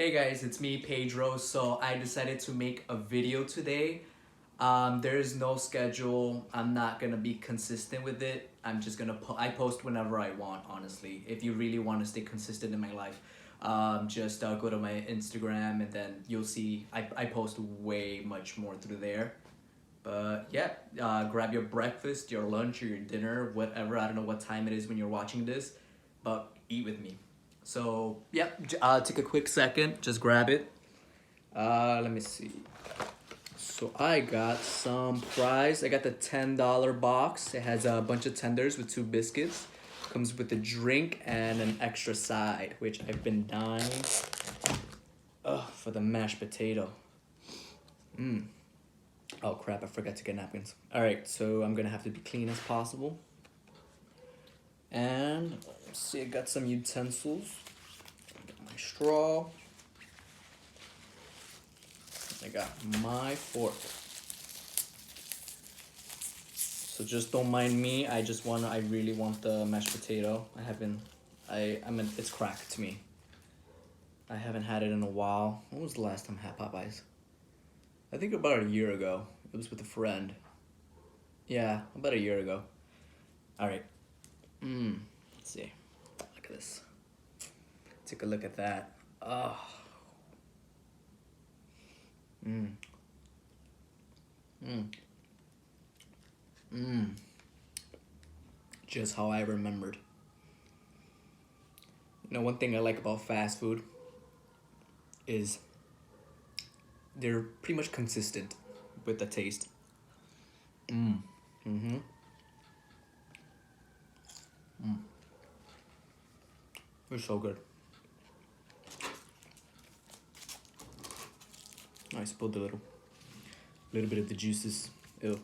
Hey guys, it's me, Pedro. So I decided to make a video today. There is no schedule. I'm not gonna be consistent with it. I'm just gonna I post whenever I want, honestly. If you really want to stay consistent in my life, just go to my Instagram and then you'll see I post way much more through there. But yeah, grab your breakfast, your lunch, or your dinner, whatever. I don't know what time it is when you're watching this, but eat with me. So yeah, take a quick second, just grab it. Let me see. So I got some fries. I got the $10 box. It has a bunch of tenders with 2 biscuits. Comes with a drink and an extra side, which I've been dying. For the mashed potato. Oh crap, I forgot to get napkins. Alright, so I'm gonna have to be clean as possible. And let's see, I got some utensils. Got my straw. I got my fork. So just don't mind me. I really want the mashed potato. It's cracked to me. I haven't had it in a while. When was the last time I had Popeyes? I think about a year ago. It was with a friend. Yeah, about a year ago. Alright. Let's see. Look at this. Take a look at that. Just how I remembered. You know, one thing I like about fast food is they're pretty much consistent with the taste. They're so good. I spilled a little bit of the juices. Ew.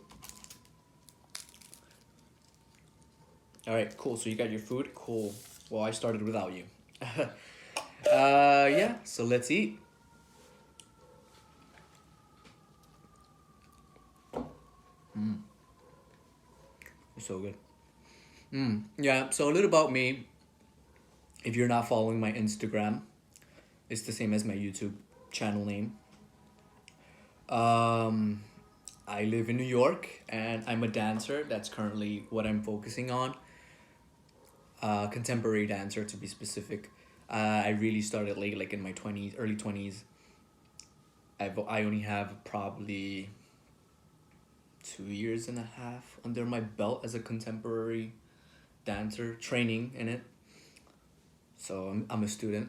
Alright, cool. So you got your food? Cool. Well, I started without you. Yeah, so let's eat. It's so good. Yeah, so a little about me. If you're not following my Instagram, it's the same as my YouTube channel name. I live in New York and I'm a dancer. That's currently what I'm focusing on. Contemporary dancer to be specific. I really started late, like in my 20s, early 20s. I only have probably 2.5 years under my belt as a contemporary dancer, training in it. So I'm a student.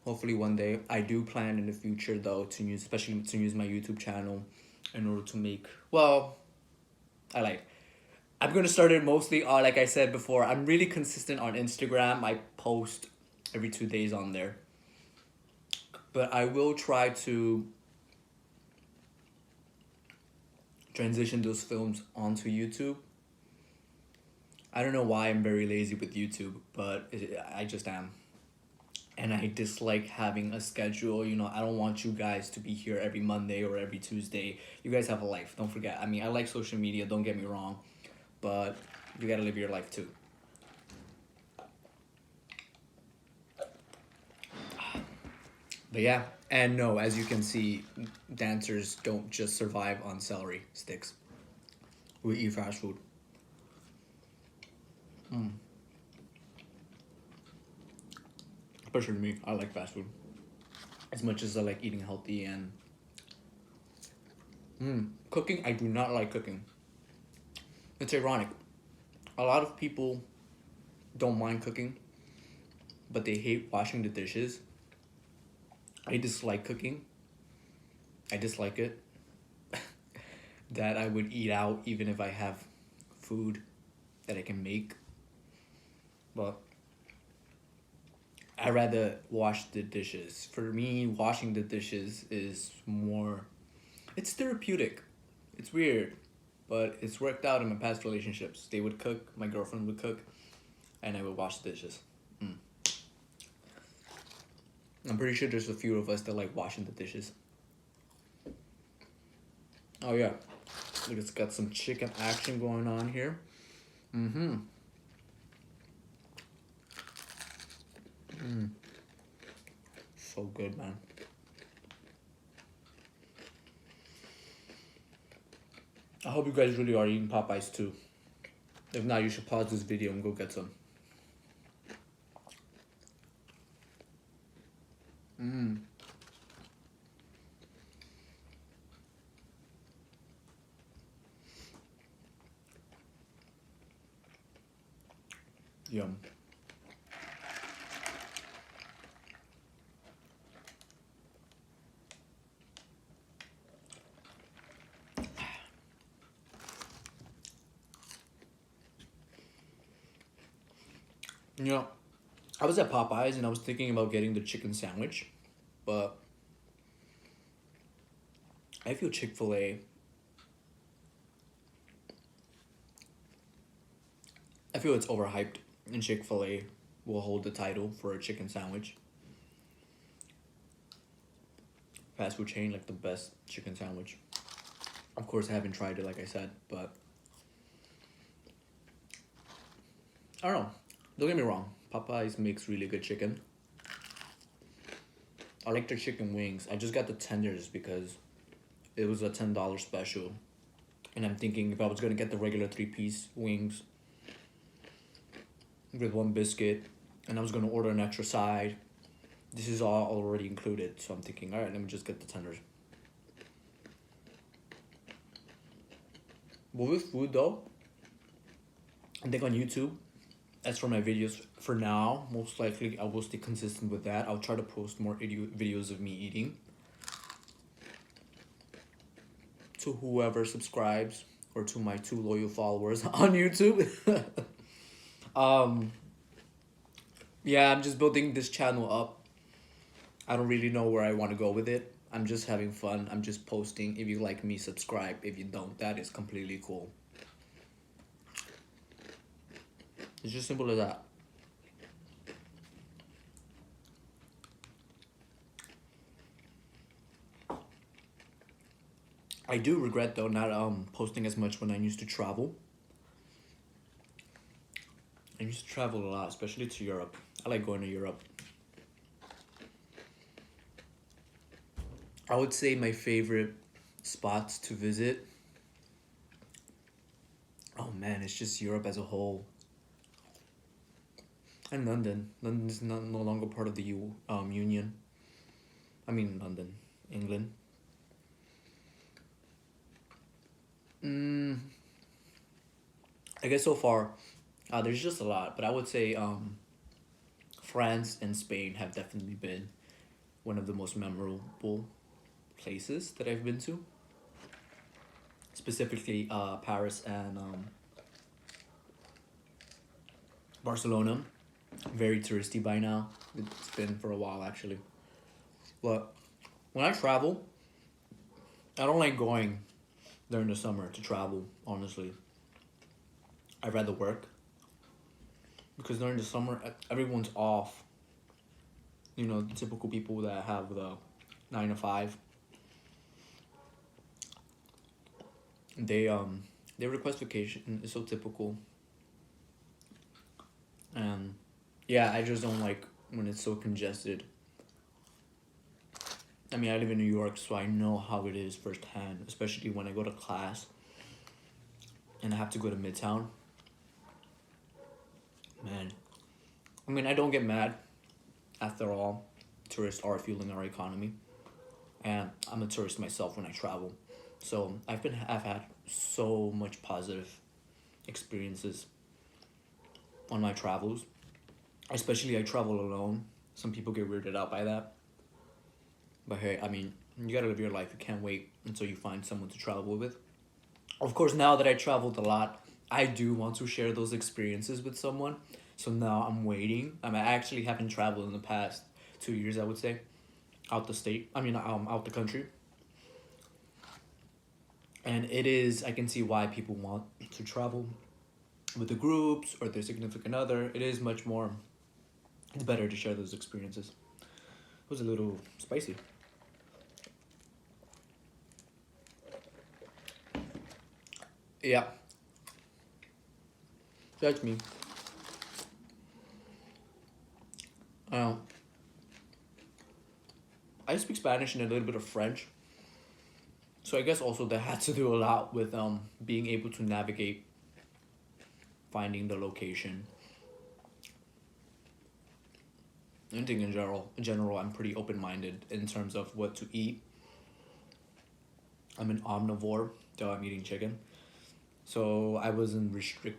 Hopefully one day. I do plan in the future though to use my YouTube channel in order to make, well, I'm gonna start it mostly on, like I said before, I'm really consistent on Instagram. I post every 2 days on there. But I will try to transition those films onto YouTube. I don't know why I'm very lazy with YouTube, but I just am. And I dislike having a schedule. You know, I don't want you guys to be here every Monday or every Tuesday. You guys have a life, don't forget. I mean, I like social media, don't get me wrong, but you gotta live your life too. But yeah, and no, as you can see, dancers don't just survive on celery sticks. We eat fast food. Especially me, I like fast food. As much as I like eating healthy and cooking, I do not like cooking. It's ironic. A lot of people don't mind cooking, but they hate washing the dishes. I dislike cooking. I dislike it. That I would eat out even if I have food that I can make. But I rather wash the dishes. For me, washing the dishes is more, it's therapeutic. It's weird, but it's worked out in my past relationships. They would cook, my girlfriend would cook, and I would wash the dishes. I'm pretty sure there's a few of us that like washing the dishes. Oh yeah, look, it's got some chicken action going on here. So good, man. I hope you guys really are eating Popeyes too. If not, you should pause this video and go get some. Yum. You know, I was at Popeyes and I was thinking about getting the chicken sandwich, but I feel Chick-fil-A. I feel it's overhyped, and Chick-fil-A will hold the title for a chicken sandwich. Fast food chain, like the best chicken sandwich. Of course, I haven't tried it, like I said, but I don't know. Don't get me wrong, Popeyes makes really good chicken. I like their chicken wings. I just got the tenders because it was a $10 special. And I'm thinking if I was gonna get the regular 3-piece wings with 1 biscuit and I was gonna order an extra side, this is all already included. So I'm thinking, all right, let me just get the tenders. But with food though, I think on YouTube, as for my videos for now, most likely I will stay consistent with that. I'll try to post more videos of me eating to whoever subscribes or to my 2 loyal followers on YouTube. Yeah, I'm just building this channel up. I don't really know where I want to go with it. I'm just having fun. I'm just posting. If you like me, subscribe. If you don't, that is completely cool. It's just simple as that. I do regret though not posting as much when I used to travel. I used to travel a lot, especially to Europe. I like going to Europe. I would say my favorite spots to visit. Oh man, it's just Europe as a whole. And London. London is no longer part of the Union. I mean London, England. I guess so far, there's just a lot, but I would say France and Spain have definitely been one of the most memorable places that I've been to. Specifically, Paris and Barcelona. Very touristy by now. It's been for a while actually. But when I travel, I don't like going during the summer to travel, honestly. I'd rather work. Because during the summer, everyone's off. You know, the typical people that have the 9 to 5. They request vacation. It's so typical. And yeah, I just don't like when it's so congested. I mean, I live in New York, so I know how it is firsthand, especially when I go to class and I have to go to Midtown. Man, I mean, I don't get mad. After all, tourists are fueling our economy, and I'm a tourist myself when I travel. So I've had so much positive experiences on my travels. Especially I travel alone. Some people get weirded out by that. But hey, I mean, you gotta live your life. You can't wait until you find someone to travel with. Of course, now that I traveled a lot, I do want to share those experiences with someone. So now I'm waiting. I actually haven't traveled in the past 2 years, I would say. Out the state. I mean, out the country. And it is, I can see why people want to travel with the groups or their significant other. It is much more, it's better to share those experiences. It was a little spicy. Yeah. That's me. I speak Spanish and a little bit of French. So I guess also that had to do a lot with being able to navigate, finding the location. I think in general, I'm pretty open-minded in terms of what to eat. I'm an omnivore, though I'm eating chicken. So I wasn't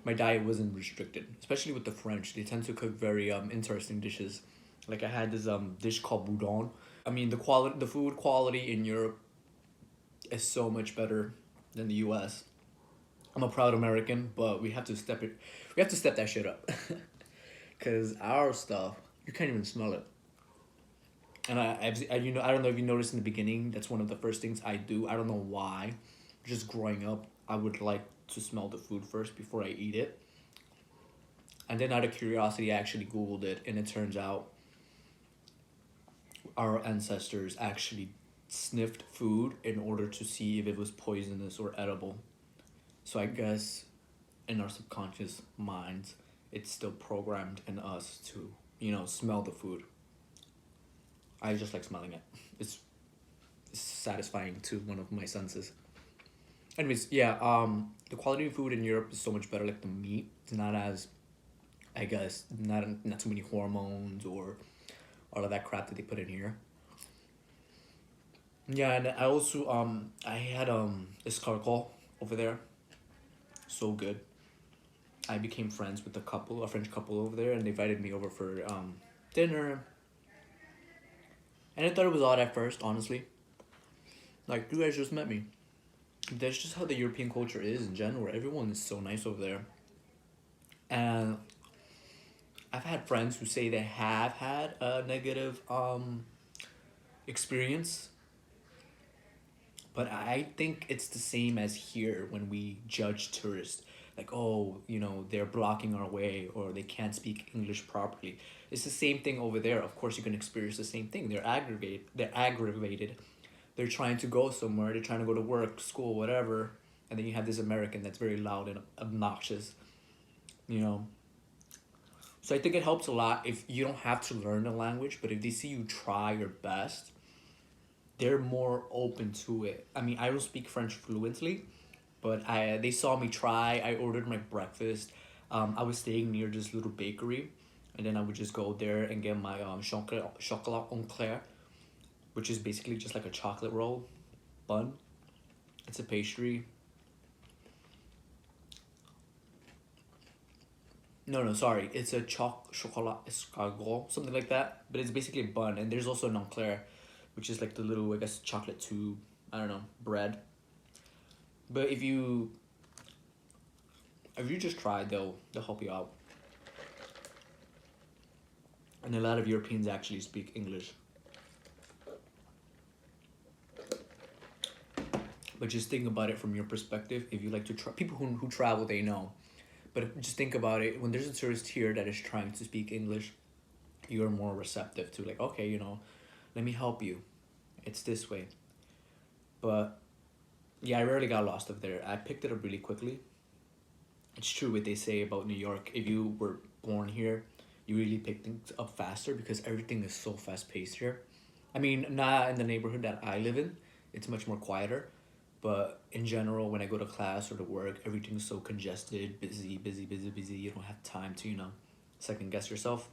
my diet wasn't restricted, especially with the French. They tend to cook very interesting dishes. Like I had this dish called boudin. I mean the food quality in Europe is so much better than the US. I'm a proud American, but we have to step that shit up. Cause our stuff, you can't even smell it. And I don't know if you noticed in the beginning, that's one of the first things I do. I don't know why. Just growing up, I would like to smell the food first before I eat it. And then out of curiosity, I actually Googled it, and it turns out our ancestors actually sniffed food in order to see if it was poisonous or edible. So I guess in our subconscious minds, it's still programmed in us to, smell the food. I just like smelling it. It's satisfying to one of my senses. Anyways, yeah, the quality of food in Europe is so much better. Like the meat, it's not as, I guess, not too many hormones or all of that crap that they put in here. Yeah, and I also I had escargot over there. So good. I became friends with a French couple over there, and they invited me over for dinner. And I thought it was odd at first, honestly. Like, you guys just met me. That's just how the European culture is in general. Everyone is so nice over there. And I've had friends who say they have had a negative experience. But I think it's the same as here when we judge tourists. Like, oh, they're blocking our way or they can't speak English properly. It's the same thing over there. Of course, you can experience the same thing. They're aggravated. They're trying to go somewhere. They're trying to go to work, school, whatever. And then you have this American that's very loud and obnoxious, So I think it helps a lot if you don't have to learn the language, but if they see you try your best, they're more open to it. I mean, I don't speak French fluently, but they saw me try. I ordered my breakfast. I was staying near this little bakery, and then I would just go there and get my chocolat en clair, which is basically just like a chocolate roll bun. It's a pastry. No, sorry. It's a chocolat escargot, something like that. But it's basically a bun, and there's also an en clair, which is like the little, I guess, chocolate tube, I don't know, bread. But if you just try, they'll help you out. And a lot of Europeans actually speak English. But just think about it from your perspective. If you like to try, people who travel, they know. But just think about it. When there's a tourist here that is trying to speak English, you're more receptive to like, okay, let me help you. It's this way. But yeah, I rarely got lost up there. I picked it up really quickly. It's true what they say about New York. If you were born here, you really pick things up faster because everything is so fast paced here. I mean, not in the neighborhood that I live in. It's much more quieter. But in general, when I go to class or to work, everything's so congested, busy. You don't have time to, second guess yourself.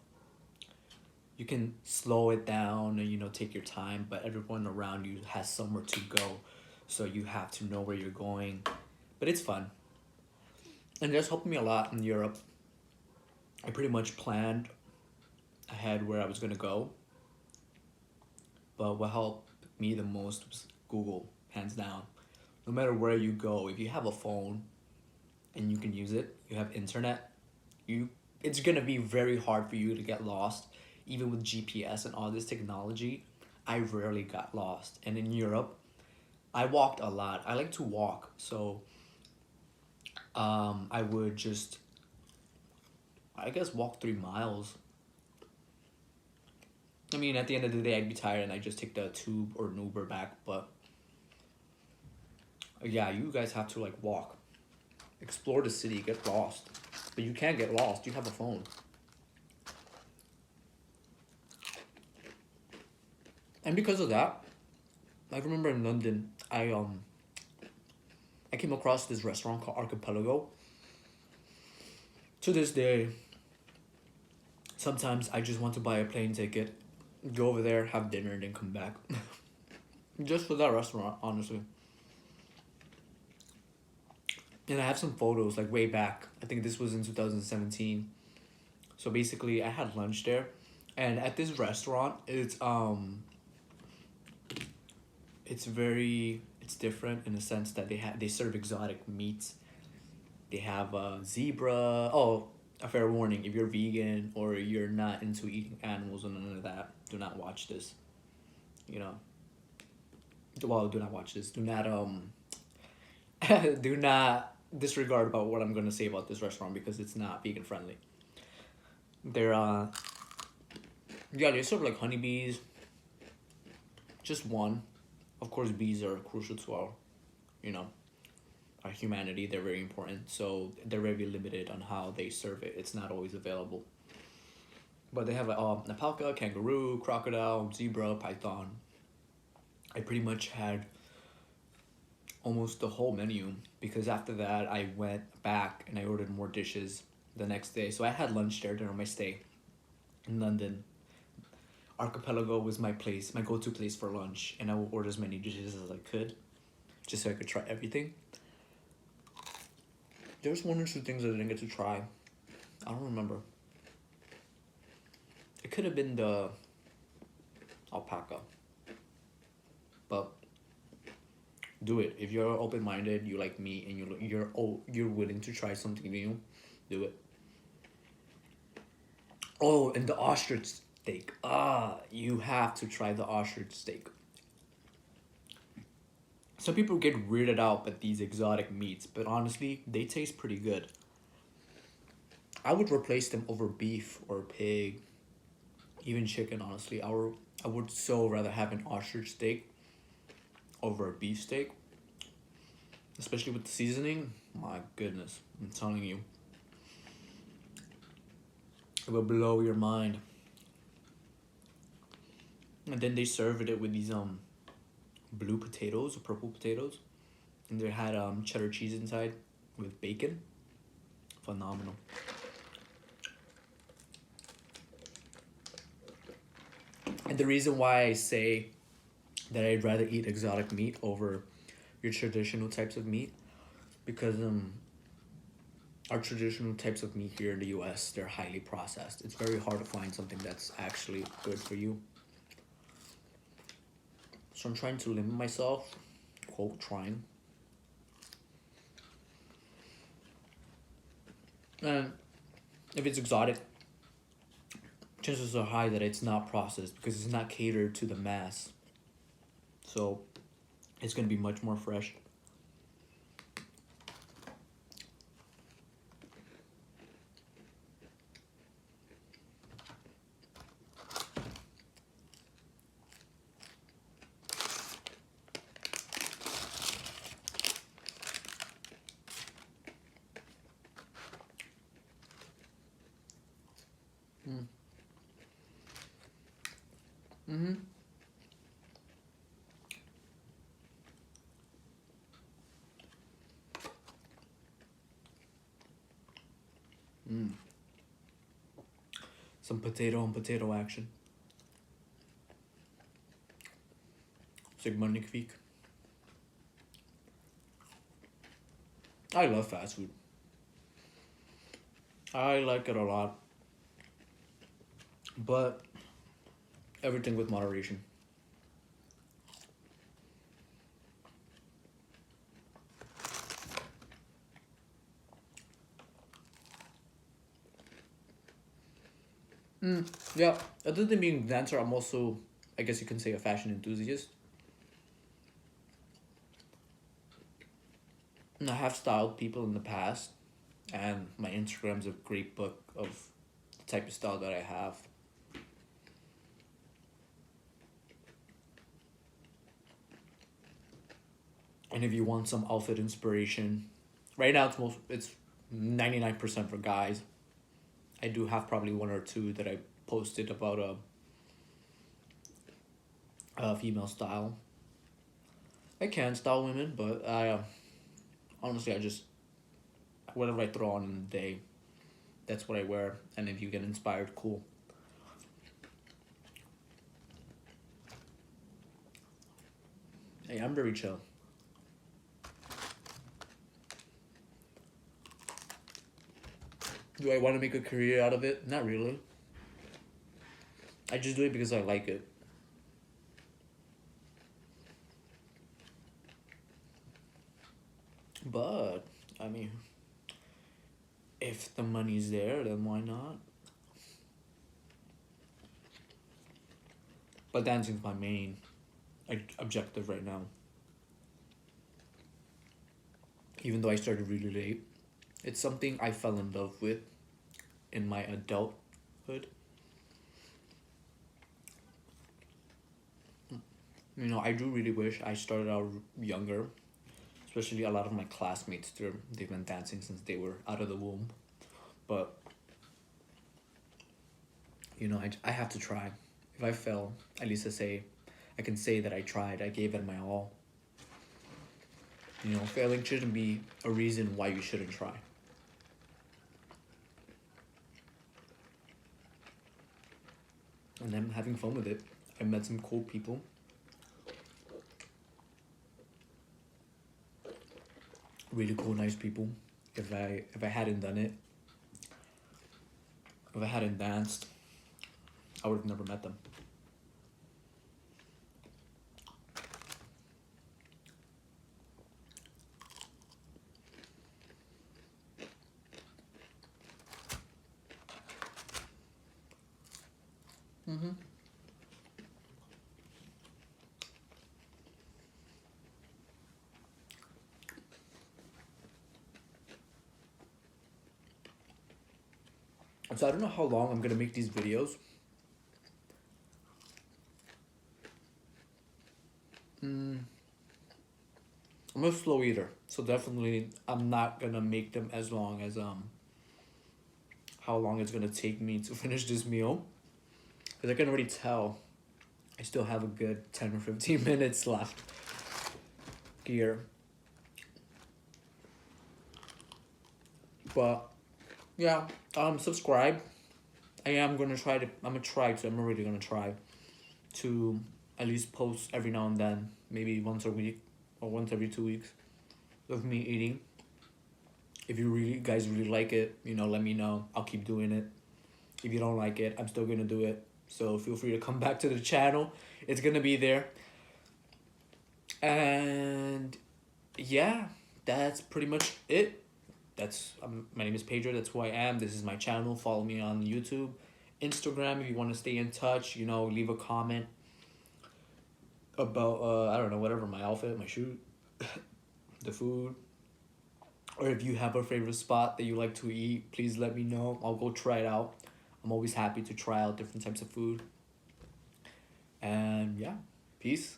You can slow it down and, take your time, but everyone around you has somewhere to go. So you have to know where you're going. But it's fun. And that's helped me a lot in Europe. I pretty much planned ahead where I was going to go. But what helped me the most was Google, hands down. No matter where you go, if you have a phone and you can use it, you have internet, it's going to be very hard for you to get lost. Even with GPS and all this technology, I rarely got lost. And in Europe, I walked a lot. I like to walk. So I would just, I guess, walk 3 miles. I mean, at the end of the day, I'd be tired and I'd just take the tube or an Uber back. But yeah, you guys have to walk, explore the city, get lost. But you can't get lost. You have a phone. And because of that, I remember in London, I came across this restaurant called Archipelago. To this day, sometimes I just want to buy a plane ticket, go over there, have dinner, and then come back. Just for that restaurant, honestly. And I have some photos like way back. I think this was in 2017. So basically, I had lunch there, and at this restaurant, it's different in the sense that they serve exotic meats. They have zebra. Oh, a fair warning: if you're vegan or you're not into eating animals and none of that, do not watch this. You know, well, do not watch this. Do not do not disregard about what I'm gonna say about this restaurant because it's not vegan friendly. They're yeah, they serve like honeybees. Just one. Of course, bees are crucial to you know, our humanity. They're very important. So they're very limited on how they serve it. It's not always available. But they have alpaca, kangaroo, crocodile, zebra, python. I pretty much had almost the whole menu because after that I went back and I ordered more dishes the next day. So I had lunch there during my stay in London. Archipelago was my place, my go-to place for lunch, and I would order as many dishes as I could, just so I could try everything. There was one or two things I didn't get to try. I don't remember. It could have been the alpaca, but do it if you're open-minded. You like meat, and you're willing to try something new. Do it. Oh, and the ostrich steak. You have to try the ostrich steak. Some people get weirded out by these exotic meats, but honestly, they taste pretty good. I would replace them over beef or pig, even chicken, honestly. I would so rather have an ostrich steak over a beef steak, especially with the seasoning. My goodness, I'm telling you, it will blow your mind. And then they served it with these blue potatoes or purple potatoes, and they had cheddar cheese inside with bacon. Phenomenal. And the reason why I say that I'd rather eat exotic meat over your traditional types of meat, because our traditional types of meat here in the US, they're highly processed. It's very hard to find something that's actually good for you. So I'm trying to limit myself, quote, trying. And if it's exotic, chances are high that it's not processed because it's not catered to the mass. So it's going to be much more fresh. Mm. Mm-hmm. Mm. Some potato and potato action. Sigmundikvik. I love fast food. I like it a lot. But everything with moderation. Yeah, other than being a dancer, I'm also, I guess you can say, a fashion enthusiast. And I have styled people in the past, and my Instagram's a great book of the type of style that I have. And if you want some outfit inspiration, right now it's 99% for guys. I do have probably one or two that I posted about female style. I can style women, but I honestly I just whatever I throw on in the day, that's what I wear. And if you get inspired, cool. Hey, I'm very chill. Do I want to make a career out of it? Not really. I just do it because I like it. But, I mean, if the money's there, then why not? But dancing's my main objective right now. Even though I started really late, it's something I fell in love with in my adulthood. You know, I do really wish I started out younger. Especially a lot of my classmates, they've been dancing since they were out of the womb. But, you know, I have to try. If I fail, at least I can say that I tried, I gave it my all. You know, failing shouldn't be a reason why you shouldn't try. And I'm having fun with it. I met some cool people. Really cool, nice people. If I hadn't done it, if I hadn't danced, I would have never met them. Mm-hmm. So I don't know how long I'm gonna make these videos. I'm a slow eater, so definitely I'm not gonna make them as long as how long it's gonna take me to finish this meal. Cause I can already tell I still have a good 10 or 15 minutes left here. But yeah, subscribe. I'm already gonna try to at least post every now and then, maybe once a week or once every 2 weeks of me eating. If you guys really like it, you know, let me know. I'll keep doing it. If you don't like it, I'm still gonna do it. So feel free to come back to the channel. It's gonna be there. And yeah, that's pretty much it. My name is Pedro. That's who I am. This is my channel. Follow me on YouTube, Instagram. If you want to stay in touch, you know, leave a comment about I don't know, whatever, my outfit, my shoot, the food, or if you have a favorite spot that you like to eat, please let me know. I'll go try it out. I'm always happy to try out different types of food. And yeah, peace.